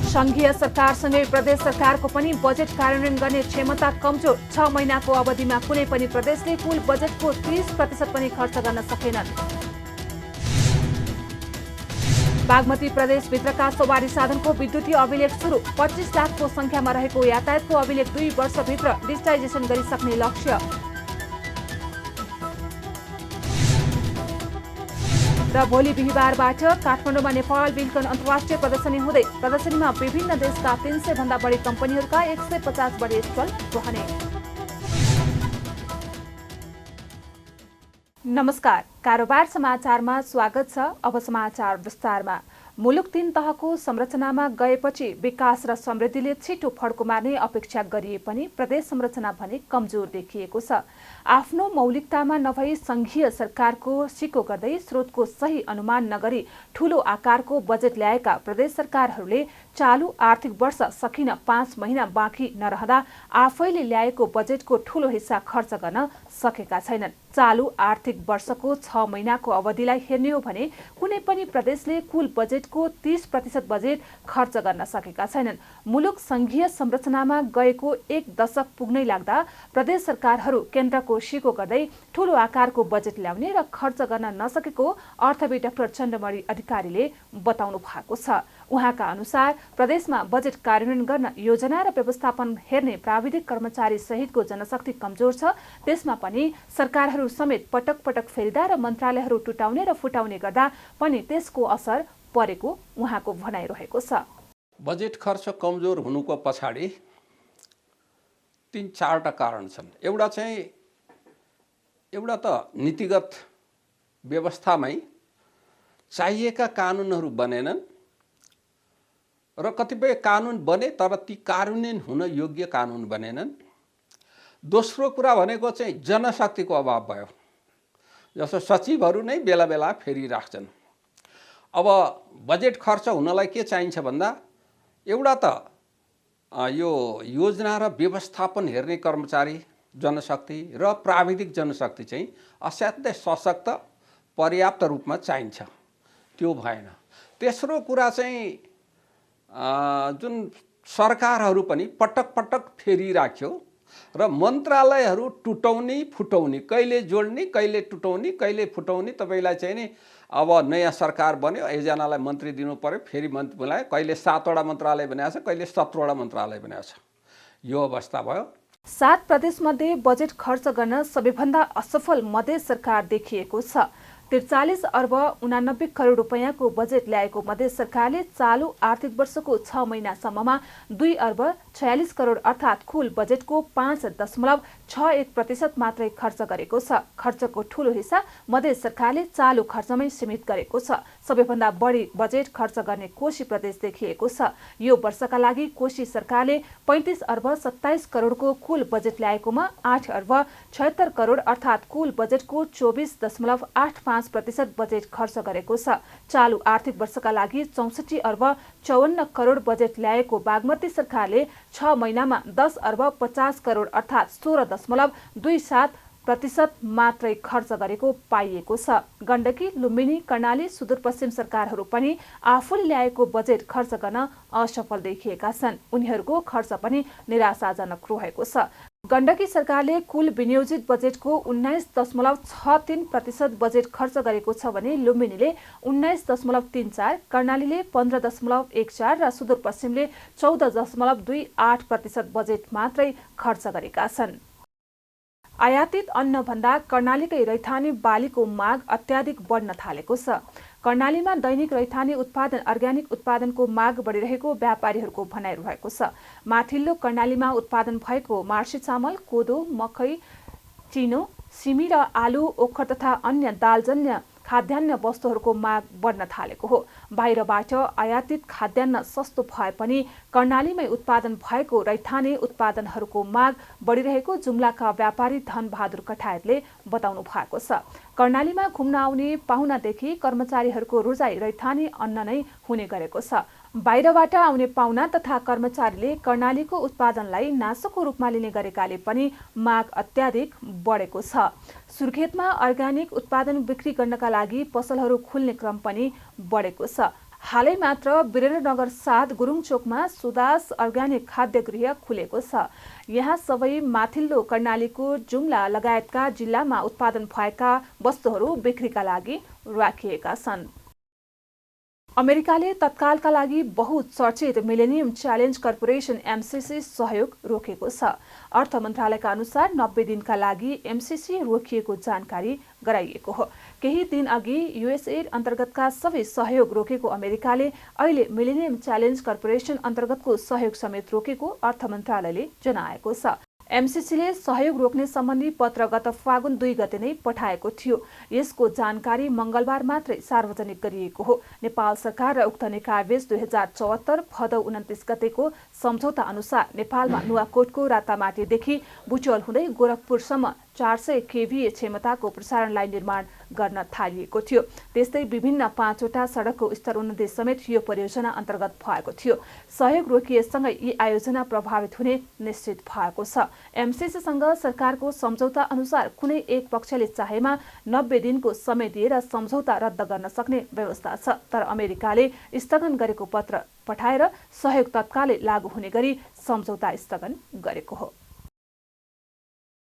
संघीय सरकारसँगै प्रदेश सरकारको पनि बजेट कार्यान्वयन गर्ने क्षमता कमजोर। 6 महिनाको अवधिमा कुनै पनि प्रदेशले कुल बजेटको 30% पनि खर्च गर्न सकेनन्। बागमती प्रदेशभित्रका सवारी साधनको विद्युतीय अभिलेख सुरु। 25 लाखको संख्यामा रहेको यातायातको अभिलेख 2 वर्षभित्र डिजिटाइजेसन गरिसक्ने लक्ष्य। र भोलि बिहिबारबाट काठमाडौँमा नेपाल बिल्डकन अन्तर्राष्ट्रिय प्रदर्शनी हुँदै। प्रदर्शनीमा विभिन्न देशका 300 भन्दा बढी कम्पनीहरूका 150 बढी स्टल रहने। नमस्कार, कारोबार समाचारमा स्वागत छ। अब समाचार विस्तारमा। मुलुक 3 तहको संरचनामा गएपछि विकास र समृद्धिले छिटो फड्को मार्ने अपेक्षा गरिए पनि प्रदेश संरचना भने कमजोर देखिएको छ। आफ्नो मौलिकतामा नभई संघीय सरकारको सिको गर्दै स्रोतको सही अनुमान नगरी ठूलो आकारको बजेट ल्याएका प्रदेश सरकारहरूले चालु आर्थिक वर्ष सकिन 5 महिना बाँकी नरहँदा आफैले ल्याएको बजेटको ठूलो हिस्सा खर्च गर्न सकेका छैनन्। चालु आर्थिक वर्षको 6 महिनाको अवधिलाई हेर्ने हो भने कुनै पनि प्रदेशले कुल बजेटको 30% बजेट खर्च गर्न सकेका छैनन्। मुलुक संघीय संरचनामा गएको 1 दशक पुग्नै लाग्दा प्रदेश सरकारहरू केन्द्रको सिको गर्दै ठूलो आकारको बजेट ल्याउने र खर्च गर्न नसकेको अर्थविद डाक्टर चन्द्रमणि अधिकारीले बताउनु भएको छ। उहाँका अनुसार प्रदेशमा बजेट कार्यान्वयन गर्न योजना र व्यवस्थापन हेर्ने प्राविधिक कर्मचारी सहितको जनशक्ति कमजोर छ। त्यसमा पनि सरकारहरू समेत पटक पटक फेरिदा र मन्त्रालयहरू टुटाउने र फुटाउने गर्दा पनि त्यसको असर परेको उहाँको भनाइरहेको छ। बजेट खर्च कमजोर हुनुको पछाडि 3-4टा कारण छन्। एउटा त नीतिगत व्यवस्थामै चाहिएका कानुनहरू बनेनन् र कतिपय कानुन बने तर ती कार्यान्वयन हुन योग्य कानुन बनेनन्। दोस्रो कुरा भनेको चाहिँ जनशक्तिको अभाव भयो। जस्तो सचिवहरू नै बेला बेला फेरिराख्छन्। अब बजेट खर्च हुनलाई के चाहिन्छ भन्दा एउटा त यो योजना र व्यवस्थापन हेर्ने कर्मचारी जनशक्ति र प्राविधिक जनशक्ति चाहिँ असाध्यै सशक्त पर्याप्त रूपमा चाहिन्छ। त्यो भएन। तेस्रो कुरा चाहिँ जुन सरकारहरू पनि पटक पटक फेरिराख्यो र मन्त्रालयहरू टुटाउने फुटाउने, कहिले जोड्ने कहिले टुटाउने कहिले फुटाउने। तपाईँलाई चाहिँ नि अब नयाँ सरकार बन्यो, एकजनालाई मन्त्री दिनु पर्यो, फेरि मन्त्री बनायो, कहिले 7वटा मन्त्रालय बनाएको छ, कहिले 17वटा मन्त्रालय बनाएको छ। यो अवस्था भयो। 7 प्रदेशमध्ये बजेट खर्च गर्न सबैभन्दा असफल मधेस सरकार देखिएको छ। 43 अर्ब 89 करोड रुपैयाँको बजेट ल्याएको मधेस सरकारले चालु आर्थिक वर्षको 6 महिनासम्ममा 2 अर्ब 46 करोड अर्थात् कुल बजेटको 5.61% मात्रै खर्च गरेको छ। खर्चको ठूलो हिस्सा मधेस सरकारले चालु खर्चमै सीमित गरेको छ। सबैभन्दा बढी बजेट खर्च गर्ने कोशी प्रदेश देखिएको छ। यो वर्षका लागि कोशी सरकारले 35 अर्ब 27 करोडको कुल बजेट ल्याएकोमा 8 अर्ब 76 करोड अर्थात् कुल बजेटको 24.85% बजेट खर्च गरेको छ। चालु आर्थिक वर्षका लागि 64 अर्ब 54 करोड बजेट ल्याएको बागमती सरकारले 6 महिनामा 10 अर्ब 50 करोड अर्थात् 16.27% मात्रै खर्च गरेको पाइएको छ। गण्डकी, लुम्बिनी, कर्णाली, सुदूरपश्चिम सरकारहरू पनि आफूले ल्याएको बजेट खर्च गर्न असफल देखिएका छन्। उनीहरूको खर्च पनि निराशाजनक रहेको छ। गण्डकी सरकारले कुल विनियोजित बजेटको 19.63% बजेट खर्च गरेको छ भने लुम्बिनीले 19.34%, कर्णालीले 15.14% र सुदूरपश्चिमले 14.28% बजेट मात्रै खर्च गरेका छन्। आयातित अन्नभन्दा कर्णालीकै रैथाने बालीको माग अत्याधिक बढ्न थालेको छ। कर्णालीमा दैनिक रैथाने उत्पादन अर्ग्यानिक उत्पादनको माग बढिरहेको व्यापारीहरूको भनाइ रहेको छ। माथिल्लो कर्णालीमा उत्पादन भएको मार्सी चामल, कोदो, मकै, चिनो, सिमी र आलु, ओखर तथा अन्य दालजन्य खाद्यान्न वस्तुहरूको माग बढ्न थालेको हो। बाहिरबाट आयातित खाद्यान्न सस्तो भए पनि कर्णालीमै उत्पादन भएको रैथाने उत्पादनहरूको माग बढिरहेको जुम्लाका व्यापारी धनबहादुर कठायतले बताउनु भएको छ। कर्णालीमा घुम्न आउने पाहुनादेखि कर्मचारीहरूको रोजाइ रैथाने अन्न नै हुने गरेको छ। बाहिरबाट आउने पाहुना तथा कर्मचारीले कर्णालीको उत्पादनलाई नासोको रूपमा लिने गरेकाले पनि माग अत्याधिक बढेको छ। सुर्खेतमा अर्ग्यानिक उत्पादन बिक्री गर्नका लागि पसलहरू खुल्ने क्रम पनि बढेको छ। हालै मात्र वीरेन्द्रनगर 7 गुरुङ चोकमा सुदास अर्ग्यानिक खाद्य गृह खुलेको छ। यहाँ सबै माथिल्लो कर्णालीको जुम्ला लगायतका जिल्लामा उत्पादन भएका वस्तुहरू बिक्रीका लागि राखिएका छन्। अमेरिकाले तत्कालका लागि बहुचर्चित मिलेनियम च्यालेन्ज कर्पोरेसन एमसीसी सहयोग रोकेको छ। अर्थ मन्त्रालयका अनुसार 90 दिनका लागि एमसीसी रोकिएको जानकारी गराइएको हो। केही दिन अघि युएसएड अन्तर्गतका सबै सहयोग रोकेको अमेरिकाले अहिले मिलेनियम च्यालेन्ज कर्पोरेसन अन्तर्गतको सहयोग समेत रोकेको अर्थ मन्त्रालयले जनाएको छ। एमसीसीले सहयोग रोक्ने सम्बन्धी पत्र गत फागुन 2 गते नै पठाएको थियो। यसको जानकारी मंगलबार मात्रै सार्वजनिक गरिएको हो। नेपाल सरकार र उक्त निकायबीच 2074 भदौ 29 गतेको सम्झौता अनुसार नेपालमा नुवाकोटको रातामाटीदेखि बुटवल हुँदै गोरखपुरसम्म 400 केभीए क्षमताको प्रसारण लाइन निर्माण गर्न थालिएको थियो। त्यस्तै विभिन्न 5 वटा सडकको स्तरोन्नति समेत यो परियोजना अन्तर्गत भएको थियो। सहयोग रोकिएसँगै यी आयोजना प्रभावित हुने निश्चित भएको छ। एमसीसीसँग सरकारको सम्झौता अनुसार कुनै एक पक्षले चाहेमा 90 दिनको समय दिएर सम्झौता रद्द गर्न सक्ने व्यवस्था छ। तर अमेरिकाले स्थगन गरेको पत्र पठाएर सहयोग तत्कालै लागू हुने गरी सम्झौता स्थगन गरेको हो।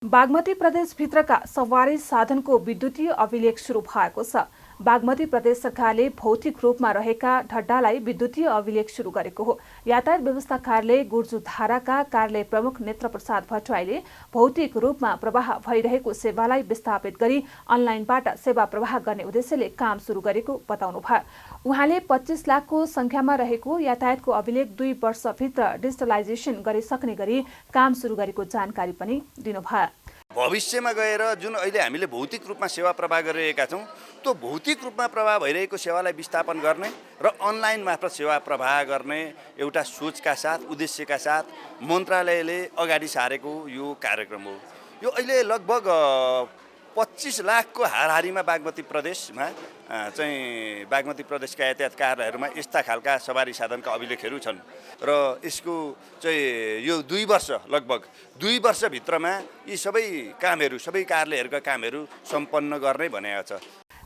बागमती प्रदेशभित्रका सवारी साधनको विद्युतीय अभिलेख सुरु भएको छ। बागमती प्रदेश सरकारले भौतिक रूपमा रहेका ढड्डालाई विद्युतीय अभिलेख सुरु गरेको हो। यातायात व्यवस्था कार्यालय गुर्जुधाराका कार्यालय प्रमुख नेत्र प्रसाद भट्टराईले भौतिक रूपमा प्रवाह भइरहेको सेवालाई विस्थापित गरी अनलाइनबाट सेवा प्रवाह गर्ने उद्देश्यले काम सुरु गरेको बताउनुभयो। उहाँले 25 लाखको संख्यामा रहेको यातायातको अभिलेख 2 वर्षभित्र डिजिटलाइजेसन गरिसक्ने गरी काम सुरु गरेको जानकारी पनि दिनुभयो। भविष्यमा गएर जुन अहिले हामीले भौतिक रूपमा सेवा प्रवाह गरिरहेका छौँ त्यो भौतिक रूपमा प्रवाह भइरहेको सेवालाई विस्थापन गर्ने र अनलाइन मार्फत सेवा प्रवाह गर्ने एउटा सोचका साथ उद्देश्यका साथ मन्त्रालयले अगाडि सारेको यो कार्यक्रम हो। यो अहिले लगभग 25 लाखको हाराहारीमा बागमती प्रदेशमा चाहिँ बागमती प्रदेशका यातायात कार्यालयहरूमा यस्ता खालका सवारी साधनका अभिलेखहरू छन् र यसको चाहिँ यो 2 वर्ष लगभग 2 वर्षभित्रमा यी सबै कामहरू सबै कार्यालयहरूका कामहरू सम्पन्न गर्ने भनेको छ।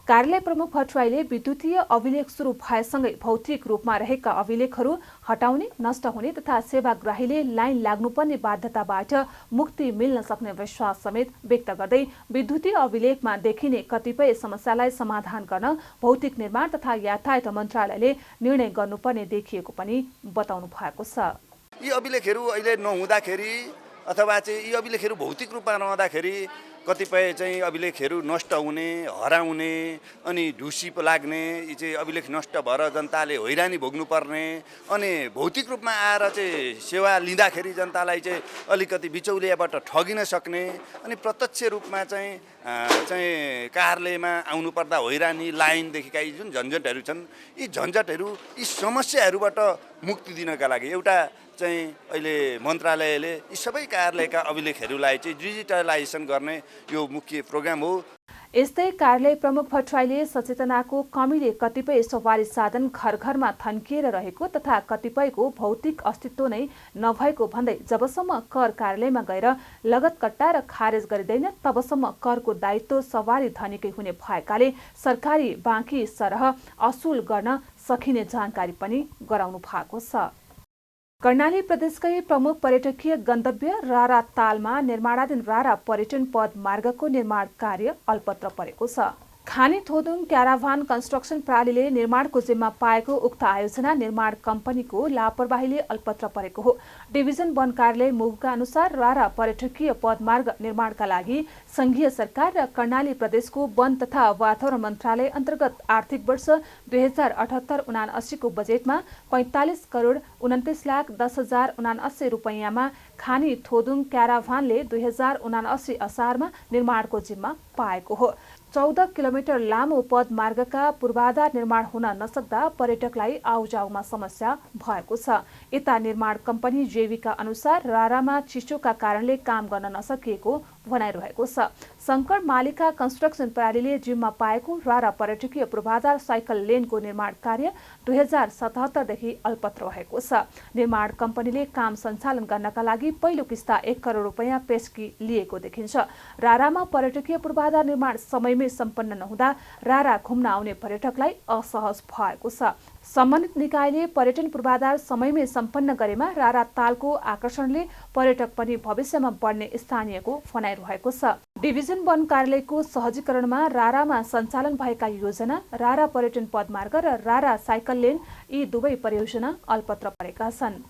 कार्यालय प्रमुख भट्टराईले विद्युतीय अभिलेख सुरु भएसँगै भौतिक रूपमा रहेका अभिलेखहरू हटाउने, नष्ट हुने तथा सेवाग्राहीले लाइन लाग्नुपर्ने बाध्यताबाट मुक्ति मिल्न सक्ने विश्वास समेत व्यक्त गर्दै विद्युतीय अभिलेखमा देखिने कतिपय समस्यालाई समाधान गर्न भौतिक निर्माण तथा यातायात मन्त्रालयले निर्णय गर्नुपर्ने देखिएको पनि बताउनु भएको छ। यी अभिलेखहरू अहिले नहुँदाखेरि अथवा चाहिँ यी अभिलेखहरू भौतिक रूपमा रहँदाखेरि कतिपय चाहिँ अभिलेखहरू नष्ट हुने, हराउने अनि ढुसी लाग्ने, यी चाहिँ अभिलेख नष्ट भएर जनताले हैरानी भोग्नुपर्ने अनि भौतिक रूपमा आएर चाहिँ सेवा लिँदाखेरि जनतालाई चाहिँ अलिकति बिचौलियाबाट ठगिन सक्ने अनि प्रत्यक्ष रूपमा चाहिँ कार्यालयमा आउनुपर्दा हैरानी लाइनदेखिका यी जुन झन्झटहरू छन् यी झन्झटहरू यी समस्याहरूबाट मुक्ति दिनका लागि एउटा चाहिँ अहिले मन्त्रालयले यी सबै कार्यालयका अभिलेखहरूलाई चाहिँ डिजिटलाइजेसन गर्ने यो मुख्य प्रोग्राम हो। यस्तै कार्यालय प्रमुख भट्टराईले सचेतनाको कमीले कतिपय सवारी साधन घर घरमा थन्किएर रहेको तथा कतिपयको भौतिक अस्तित्व नै नभएको भन्दै जबसम्म कर कार्यालयमा गएर लगत कट्टाएर खारेज गरिँदैन तबसम्म करको दायित्व सवारी धनीकै हुने भएकाले सरकारी बाँकी सरह असुल गर्न सकिने जानकारी पनि गराउनु भएको छ। कर्णाली प्रदेशकै प्रमुख पर्यटकीय गन्तव्य रारा तालमा निर्माणाधीन रारा पर्यटन पद मार्गको निर्माण कार्य अल्पत्र परेको छ। खानी थोदुङ क्याराभान कन्स्ट्रक्सन प्रणालीले निर्माणको जिम्मा पाएको उक्त आयोजना निर्माण कम्पनीको लापरवाहीले अल्पत्र परेको हो। डिभिजन वन कार्यालय मुगुका अनुसार रारा पर्यटकीय पदमार्ग निर्माणका लागि संघीय सरकार र कर्णाली प्रदेशको वन तथा वातावरण मन्त्रालय अन्तर्गत आर्थिक वर्ष 2078-79 को बजेटमा 45 करोड 29,10,79 रुपैयाँमा खानी थोदुङ क्याराभानले 2079 असारमा निर्माणको जिम्मा पाएको हो। 14 किलोमिटर लामो पदमार्गका पूर्वाधार निर्माण हुन नसक्दा पर्यटकलाई आउजाउमा समस्या भएको छ। यता निर्माण कम्पनी जेवीका अनुसार रारामा चिसोका कारणले काम गर्न नसकिएको भनाइरहेको छ। शंकर मालिका कन्स्ट्रक्सन प्रणालीले जिम्मा पाएको रारा पर्यटकीय पूर्वाधार साइकल लेनको निर्माण कार्य 2077 देखि अल्पत्र रहेको छ। निर्माण कम्पनीले काम सञ्चालन गर्नका लागि पहिलो किस्ता 1 करोड रुपैयाँ पेशकी लिएको देखिन्छ। रारामा पर्यटकीय पूर्वाधार निर्माण समयमै सम्पन्न नहुँदा रारा घुम्न आउने पर्यटकलाई असहज भएको छ। सम्बन्धित निकायले पर्यटन पूर्वाधार समयमै सम्पन्न गरेमा रारा तालको आकर्षणले पर्यटक पनि भविष्यमा बढ्ने स्थानीयको भनाइरहेको छ। डिभिजन वन कार्यालयको सहजीकरणमा रारामा सञ्चालन भएका योजना रारा पर्यटन पदमार्ग र रारा साइकल लेन यी दुवै परियोजना अल्पत्र परेका छन्।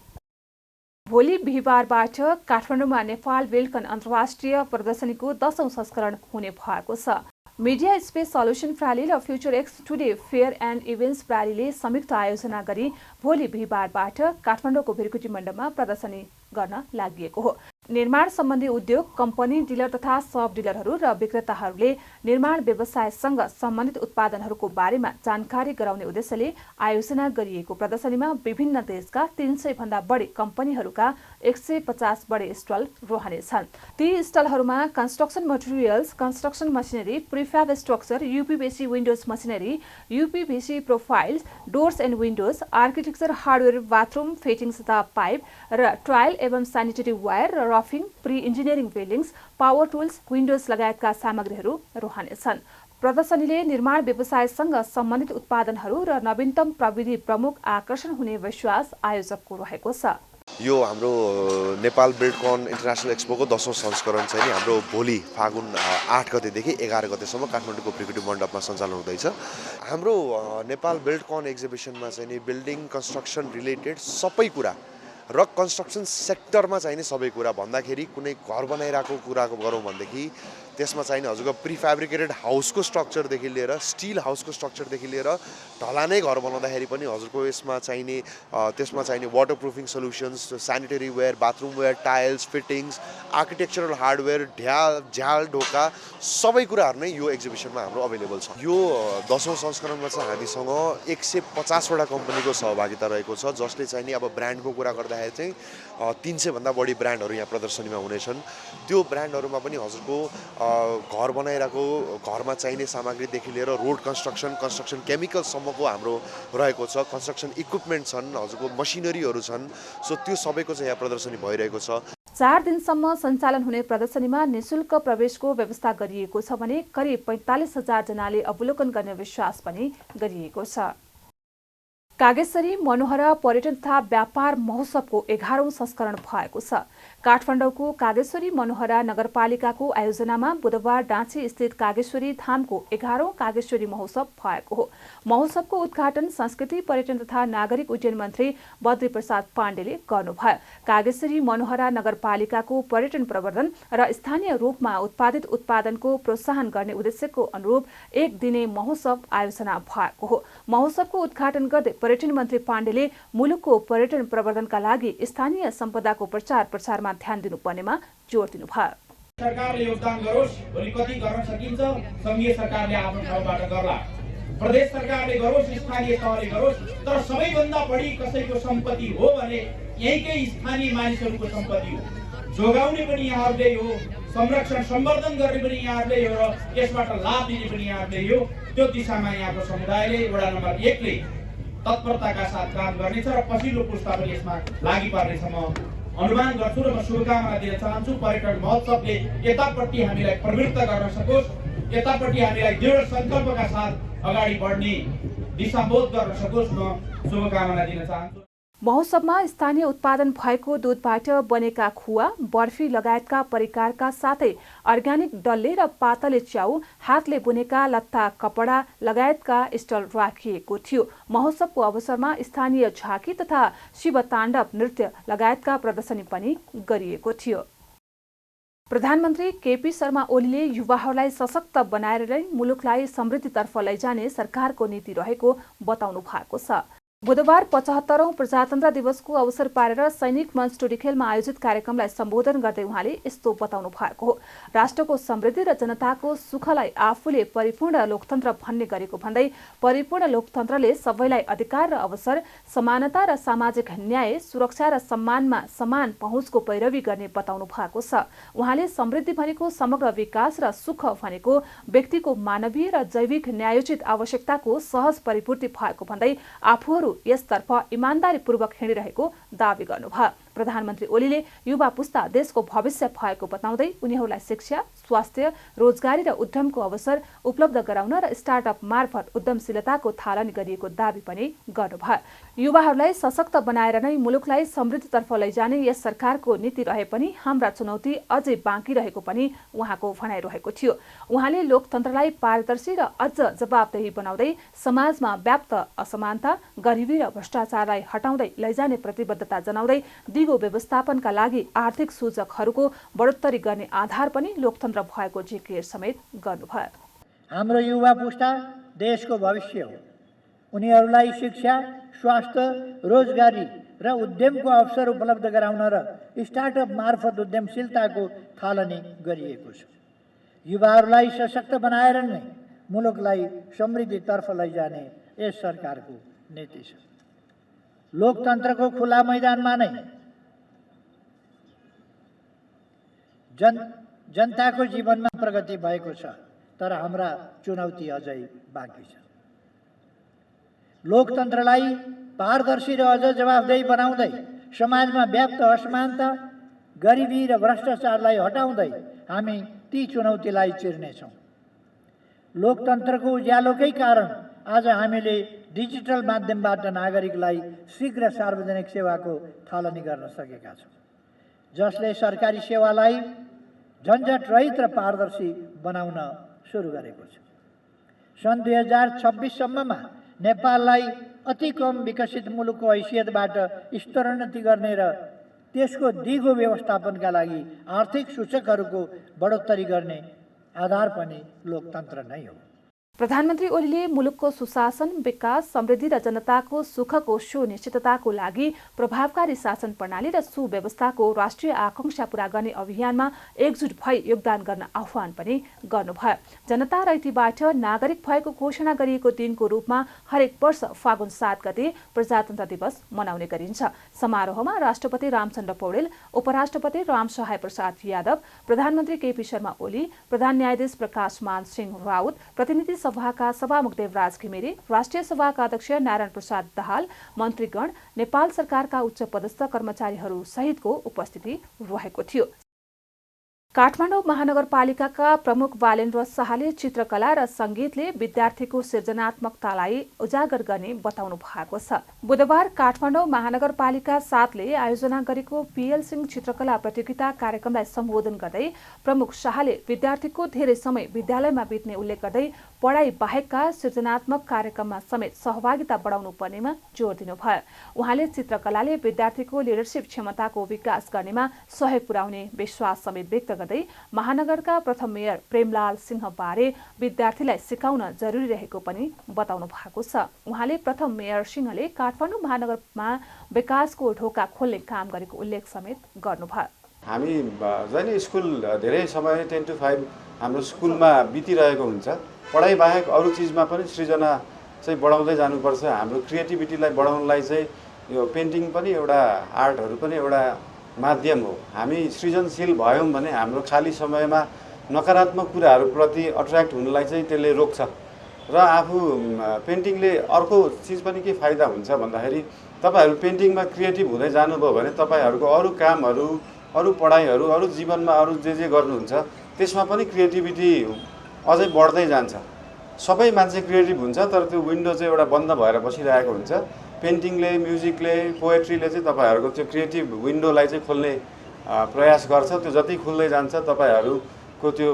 भोलि बिहिबारबाट काठमाडौँमा नेपाल बिल्डकन अन्तर्राष्ट्रिय प्रदर्शनीको 10औं संस्करण हुने भएको छ। मिडिया स्पेस सल्युसन प्रणाली र future x today fair and events प्रणालीले संयुक्त आयोजना गरी भोलि बिहिबारबाट काठमाडौँको भिरकुटी मण्डपमा प्रदर्शनी गर्न लागि हो। निर्माण सम्बन्धी उद्योग, कम्पनी, डिलर तथा सब डिलरहरू र विक्रेताहरूले निर्माण व्यवसायसँग सम्बन्धित उत्पादनहरूको बारेमा जानकारी गराउने उद्देश्यले आयोजना गरिएको प्रदर्शनीमा विभिन्न देशका 300 भन्दा बढी कम्पनीहरूका 150 बढी स्टल रहनेछन्। ती स्टलहरूमा construction materials, construction machinery, prefab structure, UPVC windows machinery, UPVC profiles, doors and windows, architecture hardware, bathroom fittings तथा पाइप र ट्रायल एवं सेनिटरी वायर र roofing, pre engineering buildings, power tools, windows लगायतका सामग्रीहरू रहनेछन्। प्रदर्शनीले निर्माण व्यवसायसँग सम्बन्धित उत्पादनहरू र नवीनतम प्रविधि प्रमुख आकर्षण हुने विश्वास आयोजकको रहेको छ। यो हाम्रो नेपाल बिल्डकन इन्टरनेसनल एक्सपोको 10औं संस्करण चाहिँ नि हाम्रो भोलि फागुन 8 गतेदेखि 11 गतेसम्म काठमाडौँको भिरकुटी मण्डपमा सञ्चालन हुँदैछ। हाम्रो नेपाल बिल्डकन एक्जिबिसनमा चाहिँ नि बिल्डिङ कन्स्ट्रक्सन रिलेटेड सबै कुरा र कन्स्ट्रक्सन सेक्टरमा चाहिने सबै कुरा भन्दाखेरि कुनै घर बनाइरहेको कुराको गरौँ भनेदेखि त्यसमा चाहिने हजुरको प्रिफ्याब्रिकेटेड हाउसको स्ट्रक्चरदेखि लिएर स्टिल हाउसको स्ट्रक्चरदेखि लिएर ढलानै घर बनाउँदाखेरि पनि हजुरको त्यसमा चाहिने waterproofing solutions, sanitary ware, bathroom ware, tiles, fittings, architectural hardware, झ्याल ढोका सबै कुराहरू नै यो एक्जिबिसनमा हाम्रो अभाइलेबल छ। यो 10औं संस्करणमा चाहिँ हामीसँग 150 वटा कम्पनीको सहभागिता रहेको छ, जसले चाहिँ अब ब्रान्डको कुरा गर्दाखेरि चाहिँ 300 भन्दा बढी ब्रान्डहरू यहाँ प्रदर्शनीमा हुनेछन्। त्यो ब्रान्डहरूमा पनि हजुरको घर बनाइरहेको घरमा चाहिने सामग्रीदेखि लिएर रोड कन्स्ट्रक्सन केमिकलसम्मको हाम्रो रहेको छ। कन्स्ट्रक्सन इक्विपमेन्ट छन्, हजुरको मसिनरीहरू छन्। सो त्यो सबैको चाहिँ यहाँ प्रदर्शनी भइरहेको छ। 4 दिनसम्म सञ्चालन हुने प्रदर्शनीमा निशुल्क प्रवेशको व्यवस्था गरिएको छ भने करिब 45,000 जनाले अवलोकन गर्ने विश्वास पनि गरिएको छ। कागेश्वरी मनोहरा पर्यटन तथा व्यापार महोत्सवको 11औं संस्करण भएको छ। काठमाडौँको कागेश्वरी मनोहरा नगरपालिकाको आयोजनामा बुधबार डाँची स्थित कागेश्वरी धामको 11औं कागेश्वरी महोत्सव भएको हो। महोत्सवको उद्घाटन संस्कृति, पर्यटन तथा नागरिक उड्डयन मन्त्री बद्री प्रसाद पाण्डेले गर्नुभयो। कागेश्वरी मनोहरा नगरपालिकाको पर्यटन प्रवर्धन र स्थानीय रूपमा उत्पादित उत्पादनको प्रोत्साहन गर्ने उद्देश्यको अनुरूप 1 दिने महोत्सव आयोजना भएको हो। महोत्सवको उद्घाटन गर्दै पर्यटन मन्त्री पाण्डेले मुलुकको पर्यटन प्रवर्धनका लागि स्थानीय सम्पदाको प्रचार प्रसारमा ध्यान दिनुपर्नेमा जोड दिनुभयो। सरकारले योगदान गरोस्, भोलि कति गर्न सकिन्छ संघीय सरकारले आफ्नो ठाउँबाट गर्ला, प्रदेश सरकारले गरोस्, स्थानीय तहले गरोस्, तर सबैभन्दा बढी कसैको सम्पत्ति हो भने यहीँकै स्थानीय मानिसहरूको सम्पत्ति हो। जोगाउने पनि यहाँहरूले हो, संरक्षण सम्वर्धन गर्ने पनि यहाँहरूले हो र यसबाट लाभ लिने पनि यहाँहरूले हो। त्यो दिशामा यहाँको समुदायले वडा नम्बर 1 ले तत्परताका साथ काम गर्नेछ र पछिल्लो पुस्ता पनि यसमा लागि पर्नेछ म अनुमान गर्छु र म शुभकामना दिन चाहन्छु। पर्यटन महोत्सवले यतापट्टि हामीलाई प्रवृत्त गर्न सकोस्, यतापट्टि हामीलाई दृढ सङ्कल्पका साथ अगाडि बढ्ने दिशाबोध गर्न सकोस्, म शुभकामना दिन चाहन्छु। महोत्सवमा स्थानीय उत्पादन भएको दूधबाट बनेका खुवा, बर्फी लगायतका परिकारका साथै अर्ग्यानिक डल्ले र पातले च्याउ, हातले बुनेका लत्ता कपडा लगायतका स्टल राखिएको थियो। महोत्सवको अवसरमा स्थानीय झाँकी तथा शिवताण्डव नृत्य लगायतका प्रदर्शनी पनि गरिएको थियो। प्रधानमन्त्री केपी शर्मा ओलीले युवाहरूलाई सशक्त बनाएर नै मुलुकलाई समृद्धितर्फ लैजाने सरकारको नीति रहेको बताउनु भएको छ। बुधबार 75औं प्रजातन्त्र दिवसको अवसर पारेर सैनिक मञ्च टोडीखेलमा आयोजित कार्यक्रमलाई सम्बोधन गर्दै उहाँले यस्तो बताउनु भएको हो। राष्ट्रको समृद्धि र जनताको सुखलाई आफूले परिपूर्ण लोकतन्त्र भन्ने गरेको भन्दै परिपूर्ण लोकतन्त्रले सबैलाई अधिकार र अवसर, समानता र सामाजिक न्याय, सुरक्षा र सम्मानमा समान पहुँचको पैरवी गर्ने बताउनु भएको छ। उहाँले समृद्धि भनेको समग्र विकास र सुख भनेको व्यक्तिको मानवीय र जैविक न्यायोचित आवश्यकताको सहज परिपूर्ति भएको भन्दै आफूहरू यसतर्फ इमानदारीपूर्वक हिँडिरहेको दावी गर्नुभयो। प्रधानमन्त्री ओलीले युवा पुस्ता देशको भविष्य भएको बताउँदै उनीहरूलाई शिक्षा, स्वास्थ्य, रोजगारी र उद्यमको अवसर उपलब्ध गराउन र स्टार्टअप मार्फत उद्यमशीलताको थालनी गरिएको दावी पनि गर्नुभयो। युवाहरूलाई सशक्त बनाएर नै मुलुकलाई समृद्धितर्फ लैजाने यस सरकारको नीति रहे पनि हाम्रा चुनौती अझै बाँकी रहेको पनि उहाँको भनाइरहेको थियो। उहाँले लोकतन्त्रलाई पारदर्शी र अझ जवाबदेही बनाउँदै समाजमा व्याप्त असमानता, गरिबी र भ्रष्टाचारलाई हटाउँदै लैजाने प्रतिबद्धता जनाउँदै दिगो व्यवस्थापनका लागि आर्थिक सूचकहरूको बढोत्तरी गर्ने आधार पनि लोकतन्त्र भएको जिकिर समेत गर्नुभयो। हाम्रो युवा पुस्ता देशको भविष्य हो। उनीहरूलाई शिक्षा, स्वास्थ्य, रोजगारी र उद्यमको अवसर उपलब्ध गराउन र स्टार्टअप मार्फत उद्यमशीलताको थालनी गरिएको छ। युवाहरूलाई सशक्त बनाएर नै मुलुकलाई समृद्धितर्फ लैजाने यस सरकारको नीति छ। लोकतन्त्रको खुला मैदानमा नै जनताको जीवनमा प्रगति भएको छ, तर हाम्रा चुनौती अझै बाँकी छ। लोकतन्त्रलाई पारदर्शी र अझ जवाबदेही बनाउँदै समाजमा व्याप्त असमानता, गरिबी र भ्रष्टाचारलाई हटाउँदै हामी ती चुनौतीलाई चिर्नेछौँ। लोकतन्त्रको उज्यालोकै कारण आज हामीले डिजिटल माध्यमबाट नागरिकलाई शीघ्र सार्वजनिक सेवाको थालनी गर्न सकेका छौँ, जसले सरकारी सेवालाई झन्झट रहित र पारदर्शी बनाउन सुरु गरेको छ। सन् 2026 सम्ममा नेपाललाई अति कम विकसित मुलुकको हैसियतबाट स्तरोन्नति गर्ने र त्यसको दिगो व्यवस्थापनका लागि आर्थिक सूचकहरूको बढोत्तरी गर्ने आधार पनि लोकतन्त्र नै हो। प्रधानमन्त्री ओलीले मुलुकको सुशासन, विकास, समृद्धि र जनताको सुखको सुनिश्चितताको लागि प्रभावकारी शासन प्रणाली र सुव्यवस्थाको राष्ट्रिय आकांक्षा पूरा गर्ने अभियानमा एकजुट भई योगदान गर्न आह्वान पनि गर्नुभयो। जनता र यतिबाट नागरिक भएको घोषणा गरिएको दिनको रूपमा हरेक वर्ष फागुन 7 गते प्रजातन्त्र दिवस मनाउने गरिन्छ। समारोहमा राष्ट्रपति रामचन्द्र पौडेल, उपराष्ट्रपति रामसहाय प्रसाद यादव, प्रधानमन्त्री केपी शर्मा ओली, प्रधान न्यायाधीश प्रकाश मान सिंह राउत, प्रतिनिधि सभाका सभामुख देवराज घिमिरे, राष्ट्रिय सभाका अध्यक्ष नारायण प्रसाद दाहाल, मन्त्रीगण, नेपाल सरकारका उच्च पदस्थ कर्मचारीहरू सहितको उपस्थिति रहेको थियो। काठमाडौँ महानगरपालिकाका प्रमुख बालेन्द्र शाहले चित्रकला र संगीतले विद्यार्थीको सृजनात्मकतालाई उजागर गर्ने बताउनु भएको छ। बुधबार काठमाडौँ महानगरपालिका 7ले आयोजना गरेको पीएल सिंह चित्रकला प्रतियोगिता कार्यक्रमलाई सम्बोधन गर्दै प्रमुख शाहले विद्यार्थीको धेरै समय विद्यालयमा बित्ने उल्लेख गर्दै पढाइ बाहेकका सृजनात्मक कार्यक्रममा समेत सहभागिता बढाउनु पर्नेमा जोड दिनुभयो। उहाँले चित्रकलाले विद्यार्थीको लिडरसिप क्षमताको विकास गर्नेमा सहयोग पुर्याउने विश्वास समेत व्यक्त गर्दै महानगरका प्रथम मेयर प्रेमलाल सिंह बारे विद्यार्थीलाई सिकाउन जरुरी रहेको पनि बताउनु भएको छ। उहाँले प्रथम मेयर सिंहले काठमाडौँ महानगरमा विकासको ढोका खोल्ने काम गरेको उल्लेख समेत गर्नुभयो। हामी जहिले स्कुल धेरै समय 10 to 5 हाम्रो स्कुलमा बितिरहेको हुन्छ। पढाइ बाहेक अरू चिजमा पनि सृजना चाहिँ बढाउँदै जानुपर्छ। हाम्रो क्रिएटिभिटीलाई बढाउनलाई चाहिँ यो पेन्टिङ पनि एउटा आर्टहरू पनि एउटा माध्यम हो। हामी सृजनशील भयौँ भने हाम्रो खाली समयमा नकारात्मक कुराहरूप्रति अट्र्याक्ट हुनलाई चाहिँ त्यसले रोक्छ र आफू पेन्टिङले अर्को चिज पनि के फाइदा हुन्छ भन्दाखेरि तपाईहरू पेन्टिङमा क्रिएटिभ हुँदै जानुभयो भने तपाईहरूको अरू कामहरू, अरू पढाइहरू, अरू जीवनमा अरू जे गर्नुहुन्छ त्यसमा पनि क्रिएटिभिटी अझै बढ्दै जान्छ। सबै मान्छे क्रिएटिभ हुन्छ, तर त्यो विन्डो चाहिँ एउटा बन्द भएर बसिरहेको हुन्छ। पेन्टिङले, म्युजिकले, पोएट्रीले चाहिँ तपाईहरूको त्यो क्रिएटिभ विन्डोलाई चाहिँ खोल्ने प्रयास गर्छ। त्यो जति खुल्दै जान्छ तपाईहरूको त्यो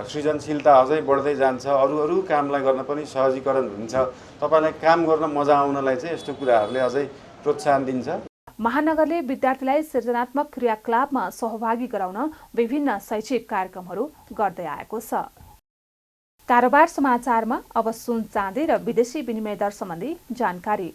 सृजनशीलता अझै बढ्दै जान्छ। अरू कामलाई गर्न पनि सहजीकरण हुन्छ। तपाईलाई काम गर्न मजा आउनलाई चाहिँ यस्तो कुराहरूले अझै प्रोत्साहन दिन्छ। महानगरले विद्यार्थीलाई सृजनात्मक क्रियाकलापमा सहभागी गराउन विभिन्न शैक्षिक कार्यक्रमहरू गर्दै आएको छ। कारोबार समाचारमा अब सुन, चाँदी र विदेशी विनिमय दर सम्बन्धी जानकारी।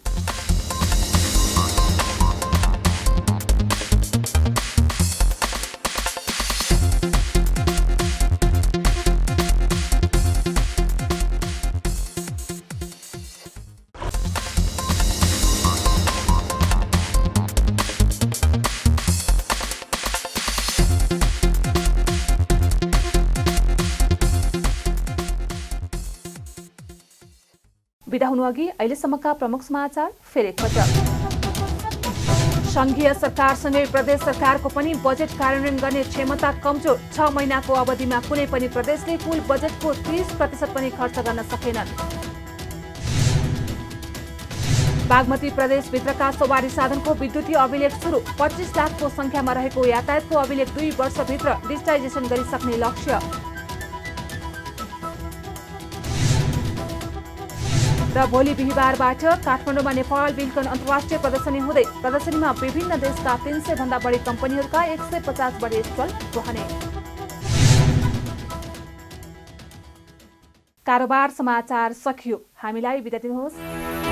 बिदा हुनु अघि अहिलेसम्मका प्रमुख समाचार फेरि एकपटक। संघीय सरकारसँगै प्रदेश सरकारको पनि बजेट कार्यान्वयन गर्ने क्षमता कमजोर। 6 महिनाको अवधिमा कुनै पनि प्रदेशले कुल बजेटको 30% पनि खर्च गर्न सकेनन्। बागमती प्रदेशभित्रका सवारी साधनको विद्युतीय अभिलेख सुरु। 25 लाखको संख्यामा रहेको यातायातको अभिलेख 2 वर्षभित्र डिजिटाइजेसन गरिसक्ने लक्ष्य। र भोलि बिहिबारबाट काठमाडौँमा नेपाल बिल्कन अन्तर्राष्ट्रिय प्रदर्शनी हुँदै। प्रदर्शनीमा विभिन्न देशका 300 भन्दा बढी कम्पनीहरूका 150 बढी स्टल रहने। कारोबार समाचार सकियो। हामीलाई बिदा दिनुहोस्।